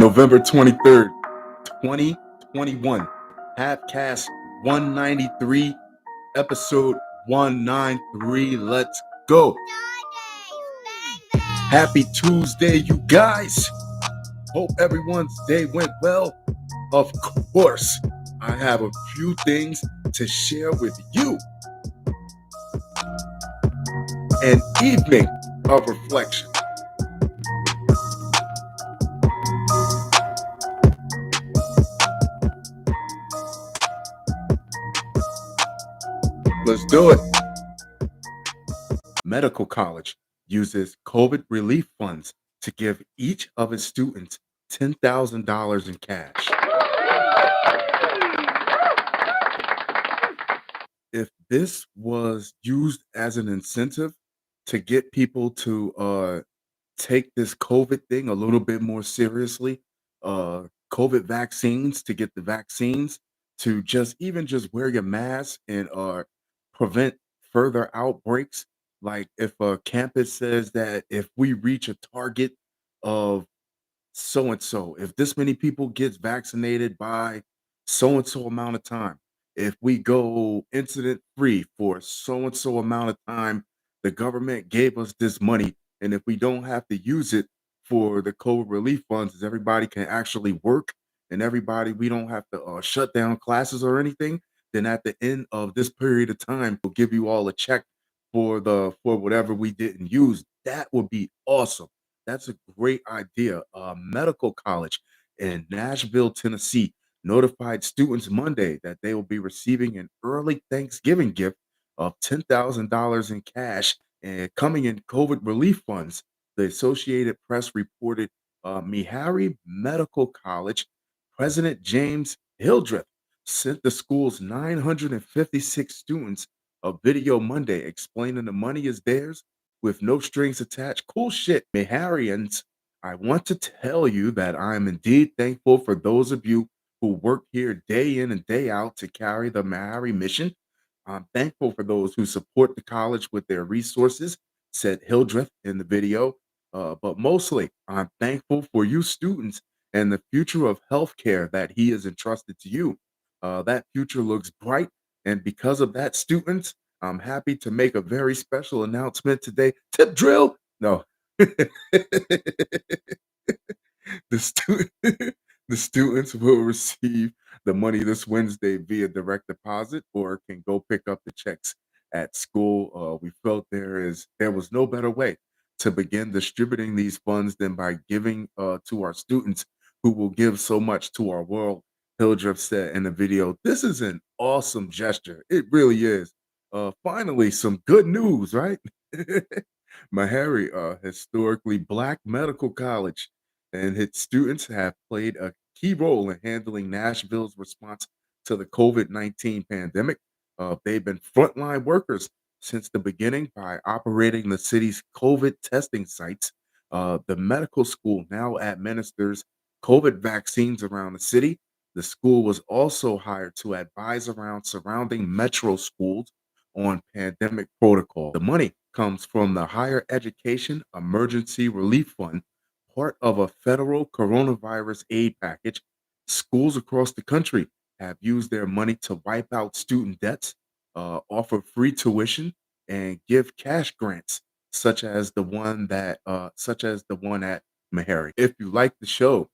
November 23rd, 2021. Halfcast 193, episode 193. Let's go. Happy Tuesday, you guys. Hope everyone's day went well. Of course, I have a few things to share with you. An evening of reflection. Let's do it. Medical College uses COVID relief funds to give each of its students $10,000 in cash. If this was used as an incentive to get people to take this COVID thing a little bit more seriously, COVID vaccines, to get the vaccines, to just wear your mask and prevent further outbreaks. Like if a campus says that if we reach a target of so and so, if this many people gets vaccinated by so and so amount of time, if we go incident free for so and so amount of time, the government gave us this money. And if we don't have to use it for the COVID relief funds, as everybody can actually work and everybody, we don't have to shut down classes or anything, then at the end of this period of time, we'll give you all a check for whatever we didn't use. That would be awesome. That's a great idea. A medical college in Nashville, Tennessee, notified students Monday that they will be receiving an early Thanksgiving gift of $10,000 in cash and coming in COVID relief funds. The Associated Press reported Meharry Medical College President James Hildreth sent the school's 956 students a video Monday explaining the money is theirs with no strings attached. Cool shit, Meharians. I want to tell you that I am indeed thankful for those of you who work here day in and day out to carry the Mehari mission. I'm thankful for those who support the college with their resources, said Hildreth in the video. But mostly, I'm thankful for you students and the future of healthcare that he has entrusted to you. That future looks bright. And because of that, students, I'm happy to make a very special announcement today. Tip drill? No. The student the students will receive the money this Wednesday via direct deposit or can go pick up the checks at school. We felt there was no better way to begin distributing these funds than by giving to our students who will give so much to our world. Hildreth said in the video, "This is an awesome gesture. It really is. Finally, some good news, right?" Meharry, historically black medical college, and its students have played a key role in handling Nashville's response to the COVID-19 pandemic. They've been frontline workers since the beginning by operating the city's COVID testing sites. The medical school now administers COVID vaccines around the city. The school was also hired to advise around surrounding metro schools on pandemic protocol. The money comes from the Higher Education Emergency Relief Fund, part of a federal coronavirus aid package. Schools across the country have used their money to wipe out student debts, offer free tuition, and give cash grants, such as the one at Meharry. If you like the show,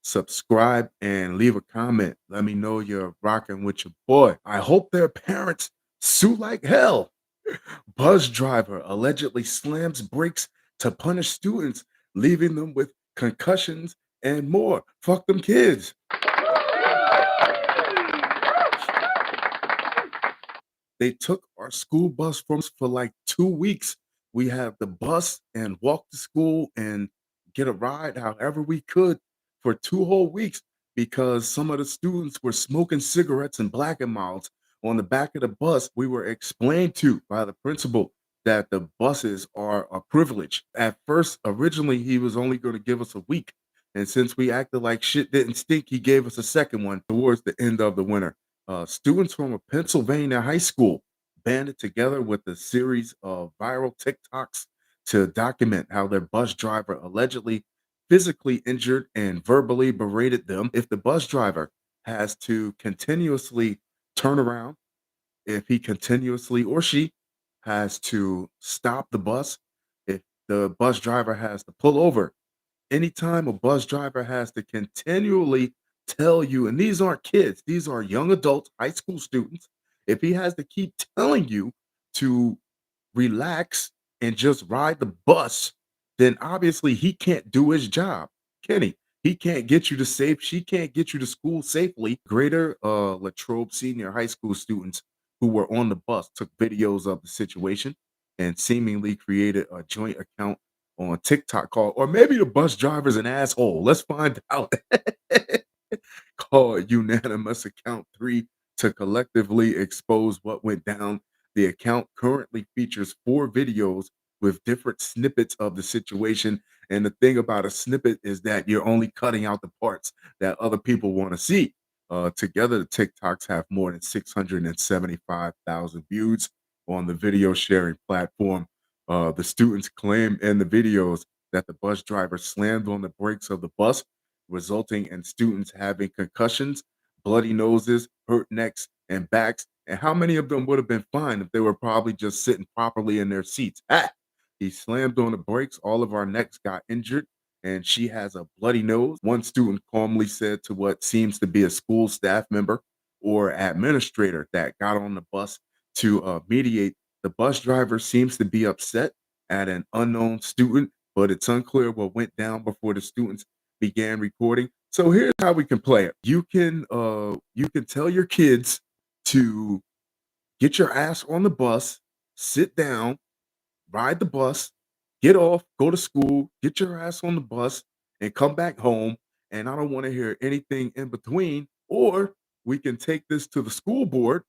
subscribe and leave a comment. Let me know you're rocking with your boy. I hope their parents sue like hell. Bus driver allegedly slams brakes to punish students, leaving them with concussions and more. Fuck them kids. They took our school bus from us for like 2 weeks. We had the bus and walk to school and get a ride however we could for 2 whole weeks because some of the students were smoking cigarettes and black and miles on the back of the bus. We were explained to by the principal that the buses are a privilege. At first, originally, he was only going to give us a week. And since we acted like shit didn't stink, he gave us a second one towards the end of the winter. Students from a Pennsylvania high school banded together with a series of viral TikToks to document how their bus driver allegedly physically injured and verbally berated them. If the bus driver has to continuously turn around, if he continuously or she has to stop the bus, if the bus driver has to pull over, anytime a bus driver has to continually tell you, and these aren't kids, these are young adults, high school students, if he has to keep telling you to relax and just ride the bus, then obviously he can't do his job, can he? He can't get you to safe. She can't get you to school safely. Greater Latrobe Senior High School students who were on the bus took videos of the situation and seemingly created a joint account on TikTok called, or maybe the bus driver's an asshole. Let's find out. Called Unanimous Account 3 to collectively expose what went down. The account currently features 4 videos with different snippets of the situation. And the thing about a snippet is that you're only cutting out the parts that other people want to see. Together, the TikToks have more than 675,000 views on the video sharing platform. The students claim in the videos that the bus driver slammed on the brakes of the bus, resulting in students having concussions, bloody noses, hurt necks, and backs. And how many of them would have been fine if they were probably just sitting properly in their seats? Ah! He slammed on the brakes. All of our necks got injured, and she has a bloody nose. One student calmly said to what seems to be a school staff member or administrator that got on the bus to mediate. The bus driver seems to be upset at an unknown student, but it's unclear what went down before the students began recording. So here's how we can play it. You can tell your kids to get your ass on the bus, sit down, ride the bus, get off, go to school, get your ass on the bus, and come back home. And I don't want to hear anything in between. Or we can take this to the school board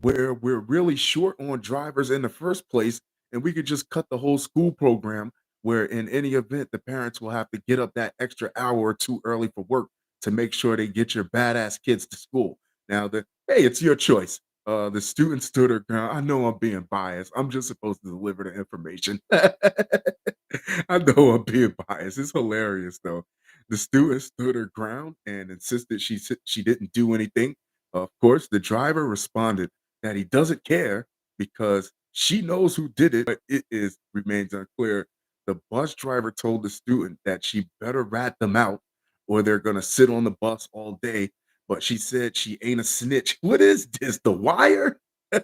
where we're really short on drivers in the first place, and we could just cut the whole school program where in any event the parents will have to get up that extra hour or two early for work to make sure they get your badass kids to school. Now the hey, it's your choice. The student stood her ground. I know I'm being biased. I'm just supposed to deliver the information. I know I'm being biased. It's hilarious though. The student stood her ground and insisted she didn't do anything. Of course, the driver responded that he doesn't care because she knows who did it, but it is remains unclear. The bus driver told the student that she better rat them out or they're gonna sit on the bus all day. But she said she ain't a snitch. What is this? The wire? I'm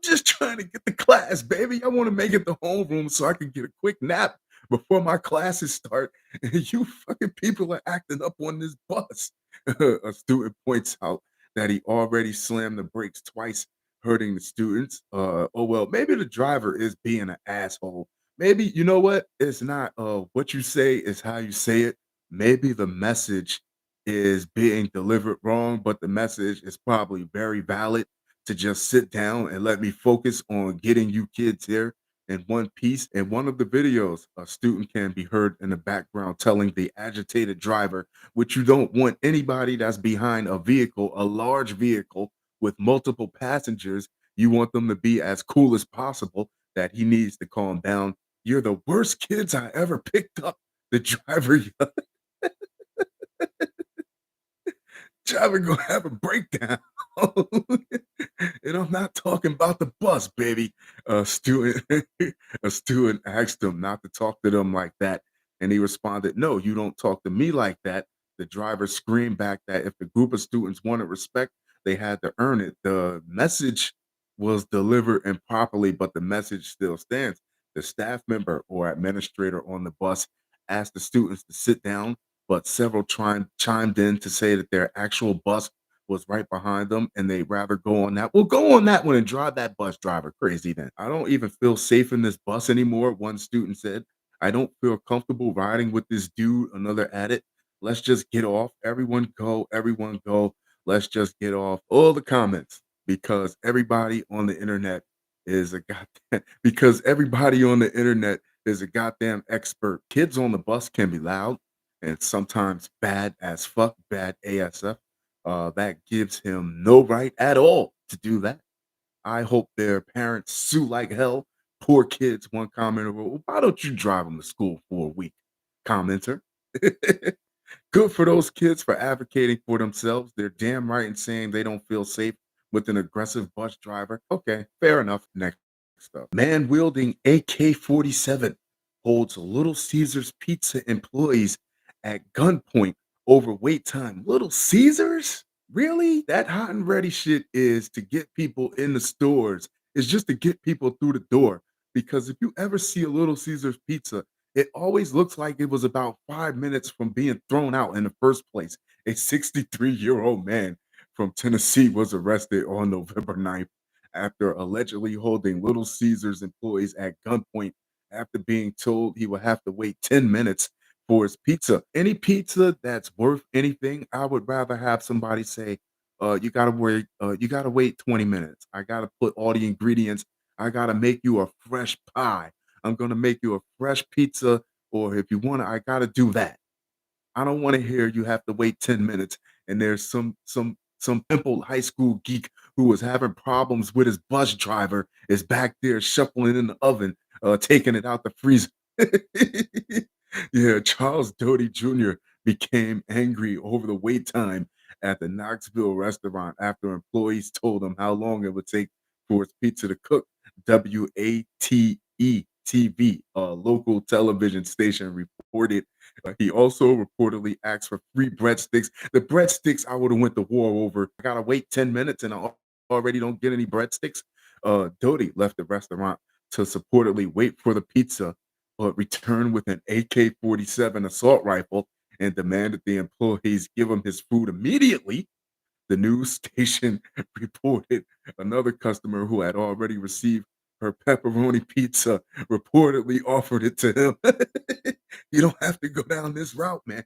just trying to get the class, baby. I want to make it to homeroom so I can get a quick nap before my classes start. And you fucking people are acting up on this bus. A student points out that he already slammed the brakes twice, hurting the students. Oh well, maybe the driver is being an asshole. Maybe you know what? It's not what you say is how you say it. Maybe the message is being delivered wrong, but the message is probably very valid to just sit down and let me focus on getting you kids here in one piece. In one of the videos, a student can be heard in the background telling the agitated driver, which you don't want anybody that's behind a vehicle, a large vehicle with multiple passengers. You want them to be as cool as possible, that he needs to calm down. You're the worst kids I ever picked up. The driver Driver gonna have a breakdown. And I'm not talking about the bus, baby. A student a student asked him not to talk to them like that, and he responded, "No, you don't talk to me like that." The driver screamed back that if the group of students wanted respect, they had to earn it. The message was delivered improperly, but the message still stands. The staff member or administrator on the bus asked the students to sit down, but several chimed in to say that their actual bus was right behind them and they'd rather go on that. Well, go on that one and drive that bus driver crazy then. I don't even feel safe in this bus anymore, one student said. I don't feel comfortable riding with this dude, another added. Let's just get off. Everyone go, everyone go. Let's just get off. All the comments because everybody on the internet is a goddamn because everybody on the internet is a goddamn expert. Kids on the bus can be loud and sometimes bad as fuck, bad ASF. That gives him no right at all to do that. I hope their parents sue like hell, Poor kids, one commenter wrote, "Well, why don't you drive them to school for a week?" Commenter. Good for those kids for advocating for themselves. They're damn right in saying they don't feel safe with an aggressive bus driver. Okay, fair enough. Next up. Man wielding AK-47 holds Little Caesars Pizza employees at gunpoint over wait time. Little Caesars? Really? That hot and ready shit is to get people in the stores. It's just to get people through the door. Because if you ever see a Little Caesars pizza, it always looks like it was about 5 minutes from being thrown out in the first place. A 63-year-old man from Tennessee was arrested on November 9th after allegedly holding Little Caesars employees at gunpoint after being told he would have to wait 10 minutes for his pizza. Any pizza that's worth anything, I would rather have somebody say, you gotta wait 20 minutes. I gotta put all the ingredients. I gotta make you a fresh pie. I'm gonna make you a fresh pizza, or if you want to, I gotta do that. I don't want to hear you have to wait 10 minutes and there's some pimpled high school geek who was having problems with his bus driver is back there shuffling in the oven, taking it out the freezer. Yeah, Charles Doty Jr. became angry over the wait time at the Knoxville restaurant after employees told him how long it would take for his pizza to cook. WATE TV, a local television station, reported he also reportedly asked for free breadsticks. The breadsticks I would have went to war over. I gotta wait 10 minutes and already don't get any breadsticks. Doty left the restaurant to supportedly wait for the pizza, but returned with an AK-47 assault rifle and demanded the employees give him his food immediately. The news station reported another customer who had already received her pepperoni pizza reportedly offered it to him. You don't have to go down this route, man.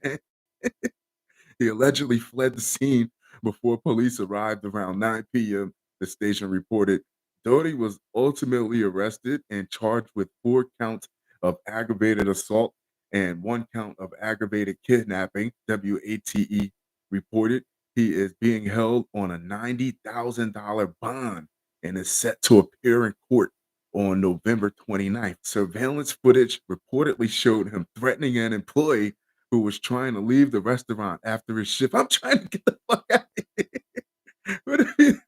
He allegedly fled the scene before police arrived around 9 p.m. The station reported Doty was ultimately arrested and charged with 4 counts of aggravated assault and 1 count of aggravated kidnapping. WATE reported he is being held on a $90,000 bond and is set to appear in court on November 29th. Surveillance footage reportedly showed him threatening an employee who was trying to leave the restaurant after his shift. I'm trying to get the fuck out of here. What if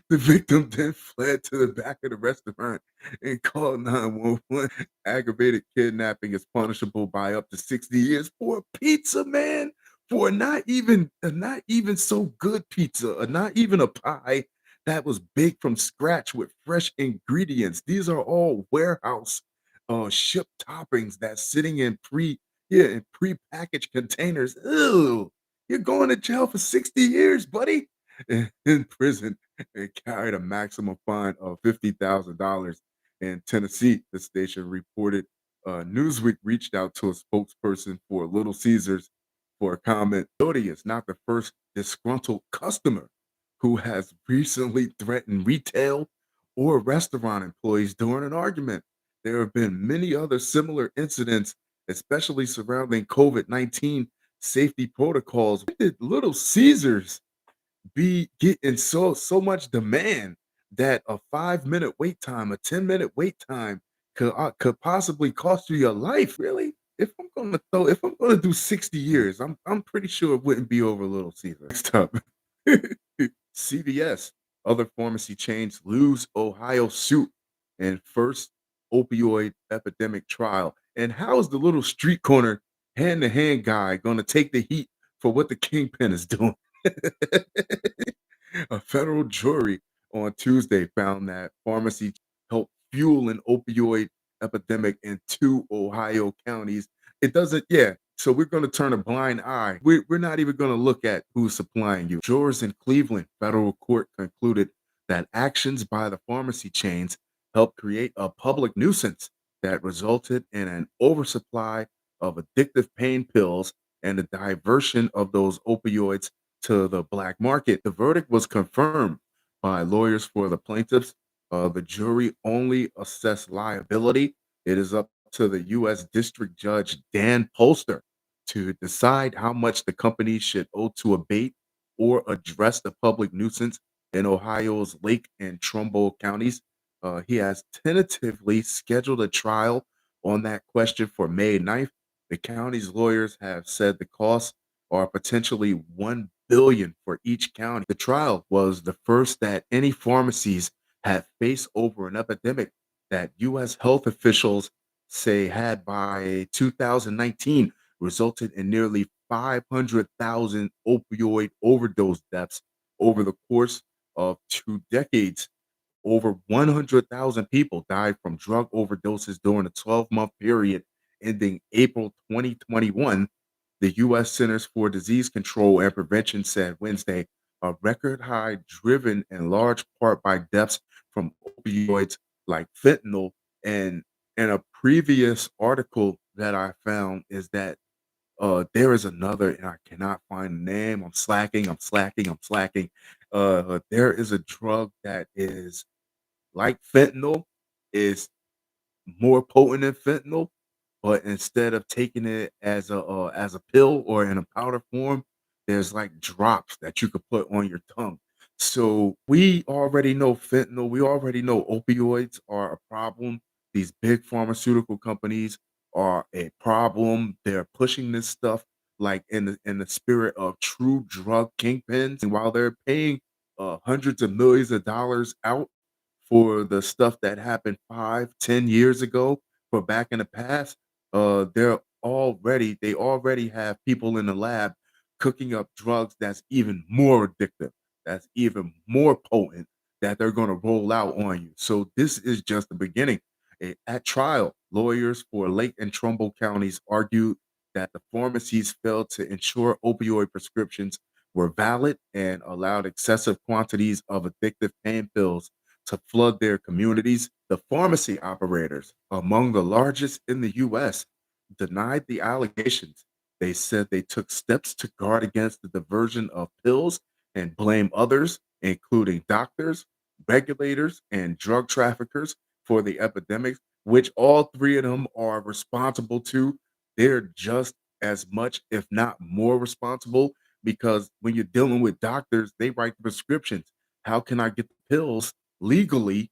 the victim then fled to the back of the restaurant and called 911. Aggravated kidnapping is punishable by up to 60 years for a pizza, man. For a not even so good pizza, a not even a pie that was baked from scratch with fresh ingredients. These are all warehouse shipped toppings that's sitting in prepackaged containers. Ew. You're going to jail for 60 years, buddy. In prison and carried a maximum fine of $50,000 in Tennessee, the station reported. Newsweek reached out to a spokesperson for Little Caesars for a comment. Doty is not the first disgruntled customer who has recently threatened retail or restaurant employees during an argument. There have been many other similar incidents, especially surrounding COVID-19 safety protocols. When did Little Caesars be getting so much demand that a 5-minute wait time, a 10-minute wait time could possibly cost you your life? Really? If I'm gonna do 60 years, I'm pretty sure it wouldn't be over Little Caesar. Next up. CVS, other pharmacy chains lose Ohio suit in first opioid epidemic trial. And how is the little street corner hand-to-hand guy gonna take the heat for what the kingpin is doing? A federal jury on Tuesday found that pharmacy helped fuel an opioid epidemic in 2 Ohio counties. It doesn't, yeah. So we're going to turn a blind eye. We're not even going to look at who's supplying you. Jurors in Cleveland federal court concluded that actions by the pharmacy chains helped create a public nuisance that resulted in an oversupply of addictive pain pills and the diversion of those opioids to the black market. The verdict was confirmed by lawyers for the plaintiffs. The jury only assessed liability. It is up to the U.S. District Judge Dan Polster to decide how much the company should owe to abate or address the public nuisance in Ohio's Lake and Trumbull counties. He has tentatively scheduled a trial on that question for May 9th. The county's lawyers have said the costs are potentially 1 billion for each county. The trial was the first that any pharmacies had faced over an epidemic that US health officials say had by 2019 resulted in nearly 500,000 opioid overdose deaths over the course of 2 decades. Over 100,000 people died from drug overdoses during a 12-month period ending April 2021. The U.S. Centers for Disease Control and Prevention said Wednesday a record high driven in large part by deaths from opioids like fentanyl. And in a previous article that I found is that there is another, and I cannot find the name. I'm slacking. I'm slacking. I'm slacking. There is a drug that is like fentanyl, is more potent than fentanyl, but instead of taking it as a pill or in a powder form, there's like drops that you could put on your tongue. So we already know fentanyl, we already know opioids are a problem. These big pharmaceutical companies are a problem. They're pushing this stuff like in the spirit of true drug kingpins. And while they're paying hundreds of millions of dollars out for the stuff that happened 5, 10 years ago, for back in the past, they already have people in the lab cooking up drugs that's even more addictive, that's even more potent, that they're gonna roll out on you. So this is just the beginning. At trial, lawyers for Lake and Trumbull counties argued that the pharmacies failed to ensure opioid prescriptions were valid and allowed excessive quantities of addictive pain pills to flood their communities. The pharmacy operators, among the largest in the US, denied the allegations. They said they took steps to guard against the diversion of pills and blame others, including doctors, regulators, and drug traffickers, for the epidemics, which all three of them are responsible to. They're just as much, if not more, responsible because when you're dealing with doctors, they write the prescriptions. How can I get the pills legally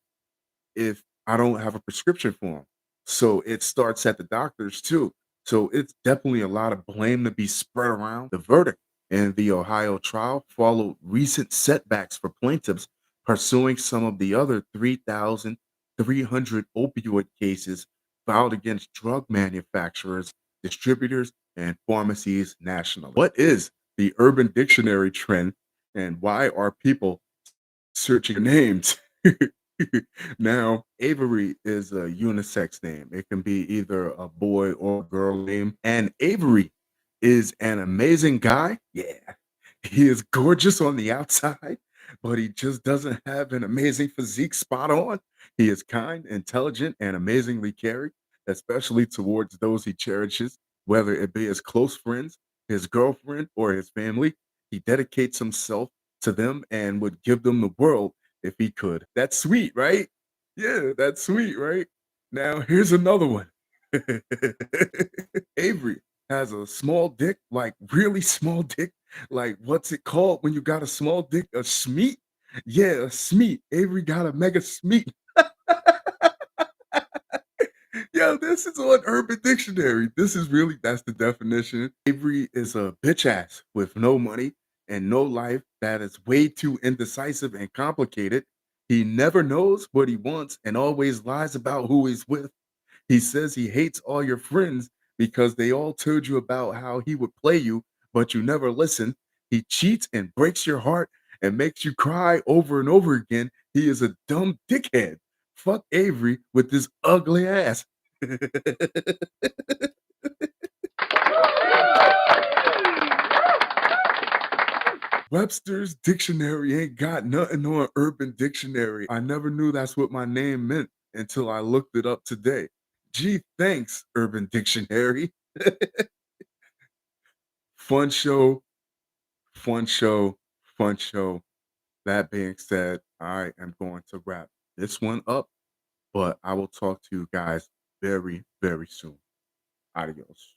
if I don't have a prescription for them? So it starts at the doctors too. So it's definitely a lot of blame to be spread around. The verdict in the Ohio trial followed recent setbacks for plaintiffs pursuing some of the other 3,300 opioid cases filed against drug manufacturers, distributors, and pharmacies nationally. What is the Urban Dictionary trend, and why are people searching names? Now, Avery is a unisex name. It can be either a boy or a girl name. And Avery is an amazing guy. Yeah. He is gorgeous on the outside, but he just doesn't have an amazing physique spot on. He is kind, intelligent, and amazingly caring, especially towards those he cherishes, whether it be his close friends, his girlfriend, or his family. He dedicates himself to them and would give them the world if he could. That's sweet, right? Yeah, that's sweet, right? Now, here's another one. Avery has a small dick, like really small dick. Like, what's it called when you got a small dick? A smeat? Yeah, a smeat. Avery got a mega smeat. Yo, this is on Urban Dictionary. This is really, that's the definition. Avery is a bitch ass with no money and no life that is way too indecisive and complicated. He never knows what he wants and always lies about who he's with. He says he hates all your friends because they all told you about how he would play you, but you never listen. He cheats and breaks your heart and makes you cry over and over again. He is a dumb dickhead. Fuck Avery with this ugly ass. Webster's Dictionary ain't got nothing on Urban Dictionary. I never knew that's what my name meant until I looked it up today. Gee, thanks, Urban Dictionary. Fun show, fun show, fun show. That being said, I am going to wrap this one up, but I will talk to you guys very, very soon. Adios.